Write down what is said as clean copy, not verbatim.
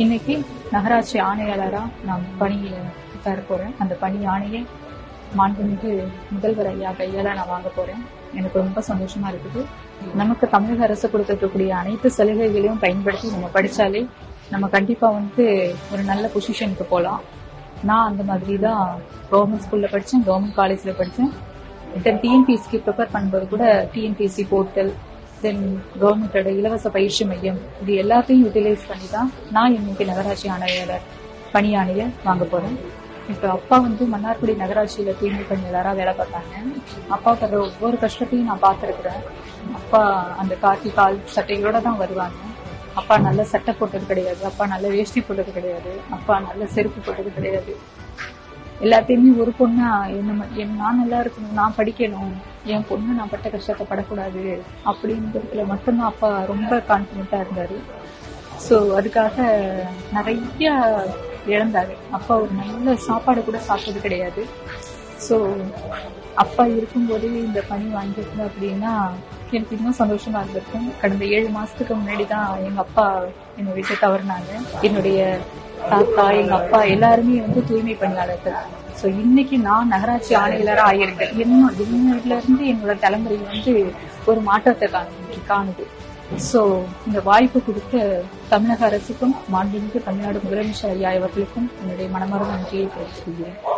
இன்னைக்கு நகராட்சி ஆணையாளரா நான் பணியில தர போறேன். அந்த பணி ஆணையை மாண்புமிகு முதல்வர் ஐயா கையால நான் வாங்க போறேன். எனக்கு ரொம்ப சந்தோஷமா இருக்குது. நமக்கு தமிழக அரசு கொடுத்திருக்கக்கூடிய அனைத்து சலுகைகளையும் பயன்படுத்தி நம்ம படிச்சாலே நம்ம கண்டிப்பா ஒரு நல்ல பொசிஷனுக்கு போகலாம். நான் அந்த மாதிரி தான் கவர்மெண்ட் ஸ்கூல்ல படிச்சேன், கவர்மெண்ட் காலேஜ்ல படிச்சேன். டிஎன்பிஎஸ்சிக்கு ப்ரிப்பேர் பண்ணும்போது கூட டிஎன்பிஎஸ்சி போர்ட்டல், தென் கவர்மெண்டோட இலவச பயிற்சி மையம், இது எல்லாத்தையும் யூட்டிலைஸ் பண்ணி தான் நான் இன்னைக்கு நகராட்சி ஆணையாளர் பணி ஆணையை வாங்க போறேன். இப்ப அப்பா மன்னார்குடி நகராட்சியில தூய்மை பணியாளராக வேலை பார்த்தாங்க. அப்பா படுற ஒவ்வொரு கஷ்டத்தையும் நான் பார்த்திருக்கிறேன். அப்பா அந்த கால் சட்டைகளோட தான் வருவாங்க. அப்பா நல்ல சட்டை போட்டது கிடையாது, அப்பா நல்ல வேஷ்டி போட்டது கிடையாது, அப்பா நல்ல செருப்பு போட்டது கிடையாது. எல்லாத்தையுமே ஒரு பொண்ணா நான் நல்லா இருக்கணும், நான் படிக்கணும், என் பொண்ணு நான் பட்ட கஷ்டத்தை படக்கூடாது அப்படின்றதுல மட்டும்தான் அப்பா ரொம்ப கான்பிடண்டா இருந்தாரு. ஸோ அதுக்காக நிறைய இழந்தாரு. அப்பா ஒரு நல்ல சாப்பாடு கூட சாப்பிட்டது கிடையாது. ஸோ அப்பா இருக்கும்போதே இந்த பணி வாங்கியிருந்தேன் அப்படின்னா எனக்கு இன்னும் சந்தோஷமா இருந்திருக்கும். கடந்த 7 மாசத்துக்கு முன்னாடி தான் எங்க அப்பா என்னை விட்டு தவறினாங்க. என்னுடைய தாத்தா, எங்க அப்பா எல்லாருமே தூய்மை பணியாளர்கள். சோ இன்னைக்கு நான் நகராட்சி ஆணையாளராக ஆகியிருக்கேன். என்னோட இருந்து என்னோட தலைமுறை ஒரு மாற்றத்தை காணுது. சோ இந்த வாய்ப்பு கொடுத்த தமிழக அரசுக்கும் மாண்புமிகு தமிழ்நாடு முதலமைச்சர் ஐயா அவர்களுக்கும் என்னுடைய மனமார்ந்த நன்றியை தெரிவித்துக் கொள்கிறேன்.